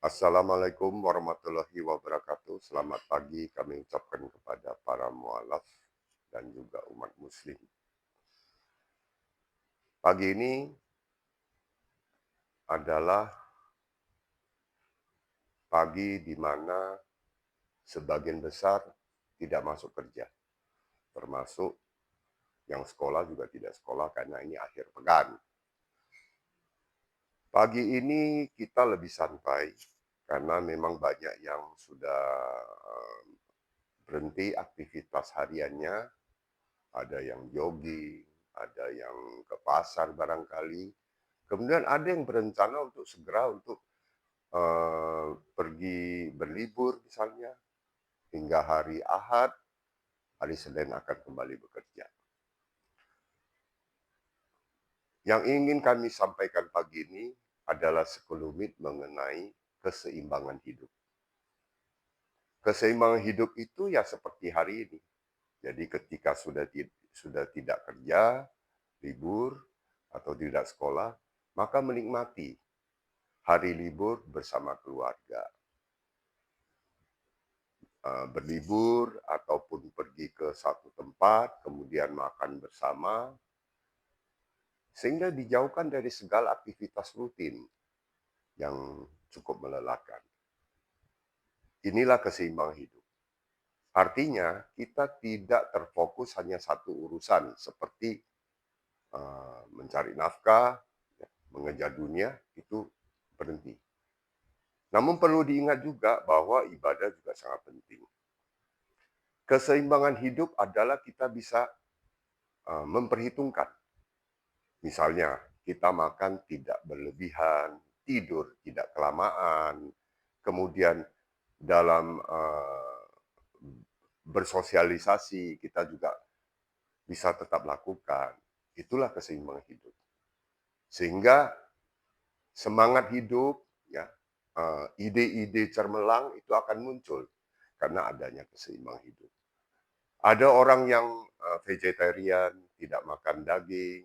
Assalamualaikum warahmatullahi wabarakatuh. Selamat pagi kami ucapkan kepada para mualaf dan juga umat muslim. Pagi ini adalah pagi di mana sebagian besar tidak masuk kerja, termasuk yang sekolah juga tidak sekolah karena ini akhir pekan. Pagi ini kita lebih santai karena memang banyak yang sudah berhenti aktivitas hariannya. Ada yang jogging, ada yang ke pasar barangkali. Kemudian ada yang berencana untuk segera untuk pergi berlibur misalnya, hingga hari Ahad, hari Senin akan kembali bekerja. Yang ingin kami sampaikan pagi ini adalah sekelumit mengenai keseimbangan hidup. Keseimbangan hidup itu ya seperti hari ini. Jadi ketika sudah tidak kerja, libur, atau tidak sekolah, maka menikmati hari libur bersama keluarga. Berlibur ataupun pergi ke satu tempat, kemudian makan bersama, sehingga dijauhkan dari segala aktivitas rutin yang cukup melelahkan. Inilah keseimbangan hidup. Artinya, kita tidak terfokus hanya satu urusan seperti mencari nafkah, mengejar dunia, itu berhenti. Namun perlu diingat juga bahwa ibadah juga sangat penting. Keseimbangan hidup adalah kita bisa memperhitungkan. Misalnya, kita makan tidak berlebihan, tidur tidak kelamaan, kemudian dalam bersosialisasi kita juga bisa tetap lakukan. Itulah keseimbangan hidup. Sehingga semangat hidup, ya, ide-ide cermelang itu akan muncul karena adanya keseimbangan hidup. Ada orang yang vegetarian, tidak makan daging.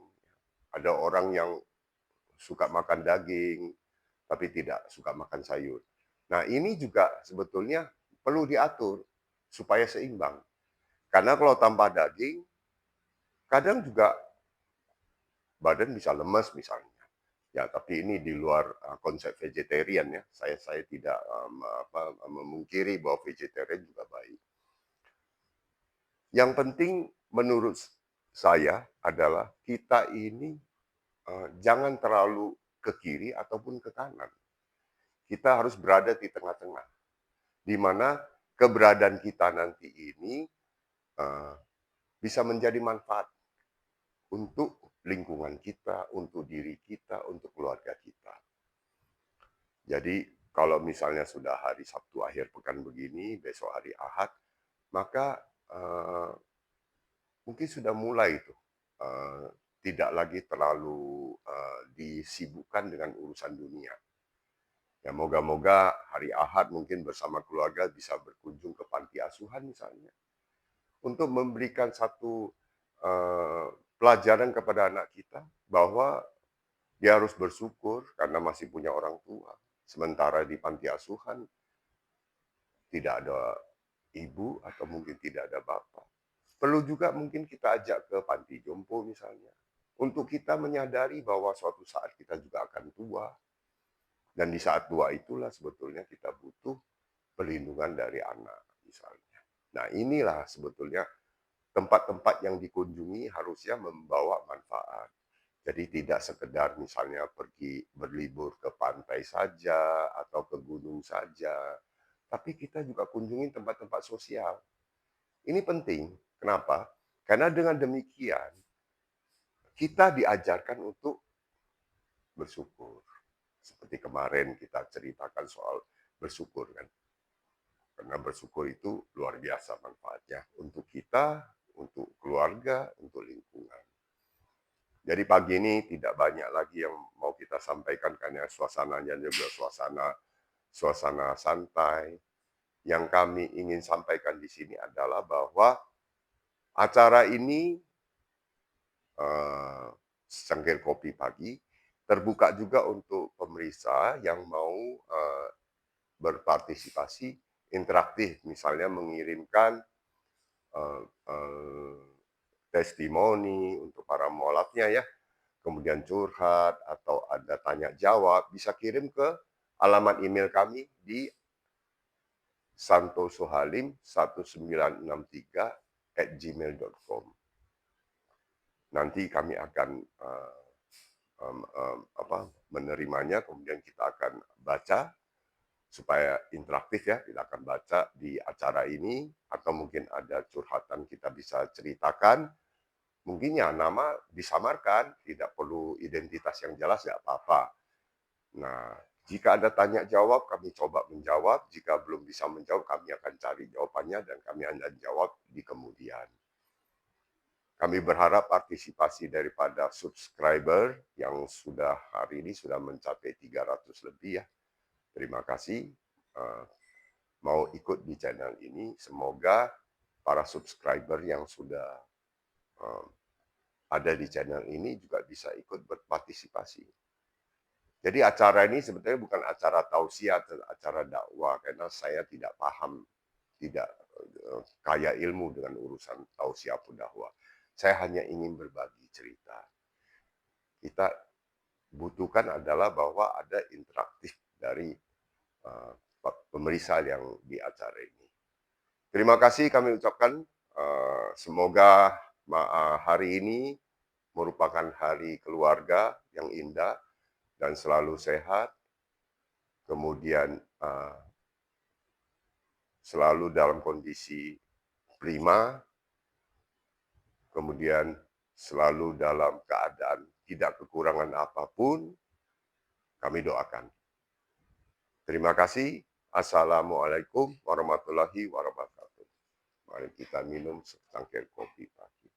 Ada orang yang suka makan daging, tapi tidak suka makan sayur. Nah, ini juga sebetulnya perlu diatur supaya seimbang. Karena kalau tanpa daging, kadang juga badan bisa lemes misalnya. Ya, tapi ini di luar konsep vegetarian ya. Saya tidak memungkiri bahwa vegetarian juga baik. Yang penting menurut saya adalah kita ini jangan terlalu ke kiri ataupun ke kanan. Kita harus berada di tengah-tengah, di mana keberadaan kita nanti ini bisa menjadi manfaat untuk lingkungan kita, untuk diri kita, untuk keluarga kita. Jadi kalau misalnya sudah hari Sabtu akhir pekan begini, besok hari Ahad, maka mungkin sudah mulai itu tidak lagi terlalu disibukkan dengan urusan dunia. Ya, moga-moga hari Ahad mungkin bersama keluarga bisa berkunjung ke panti asuhan misalnya. Untuk memberikan satu pelajaran kepada anak kita bahwa dia harus bersyukur karena masih punya orang tua. Sementara di panti asuhan tidak ada ibu atau mungkin tidak ada bapak. Perlu juga mungkin kita ajak ke panti jompo misalnya. Untuk kita menyadari bahwa suatu saat kita juga akan tua. Dan di saat tua itulah sebetulnya kita butuh perlindungan dari anak misalnya. Nah, inilah sebetulnya tempat-tempat yang dikunjungi harusnya membawa manfaat. Jadi tidak sekedar misalnya pergi berlibur ke pantai saja atau ke gunung saja, tapi kita juga kunjungi tempat-tempat sosial. Ini penting. Kenapa? Karena dengan demikian kita diajarkan untuk bersyukur. Seperti kemarin kita ceritakan soal bersyukur kan. Karena bersyukur itu luar biasa manfaatnya untuk kita, untuk keluarga, untuk lingkungan. Jadi pagi ini tidak banyak lagi yang mau kita sampaikan karena suasananya juga suasana santai. Yang kami ingin sampaikan di sini adalah bahwa acara ini Cangkir Kopi Pagi terbuka juga untuk pemirsa yang mau berpartisipasi interaktif, misalnya mengirimkan eh, eh, testimoni untuk para mualafnya ya, kemudian curhat atau ada tanya jawab, bisa kirim ke alamat email kami di santosohalim1963@gmail.com. Nanti kami akan menerimanya, kemudian kita akan baca supaya interaktif ya, kita akan baca di acara ini, atau mungkin ada curhatan kita bisa ceritakan, mungkin ya nama disamarkan, tidak perlu identitas yang jelas, nggak apa-apa. Nah, jika ada tanya jawab, kami coba menjawab. Jika belum bisa menjawab, kami akan cari jawabannya dan kami akan jawab di kemudian. Kami berharap partisipasi daripada subscriber yang sudah hari ini sudah mencapai 300 lebih ya. Terima kasih mau ikut di channel ini. Semoga para subscriber yang sudah ada di channel ini juga bisa ikut berpartisipasi. Jadi acara ini sebetulnya bukan acara tausiah atau acara dakwah, karena saya tidak paham, tidak kaya ilmu dengan urusan tausiah atau dakwah. Saya hanya ingin berbagi cerita. Kita butuhkan adalah bahwa ada interaktif dari pemeriksa yang di acara ini. Terima kasih kami ucapkan. Semoga hari ini merupakan hari keluarga yang indah dan selalu sehat. Kemudian selalu dalam kondisi prima. Kemudian selalu dalam keadaan tidak kekurangan apapun. Kami doakan. Terima kasih. Assalamualaikum warahmatullahi wabarakatuh. Mari kita minum secangkir kopi pagi.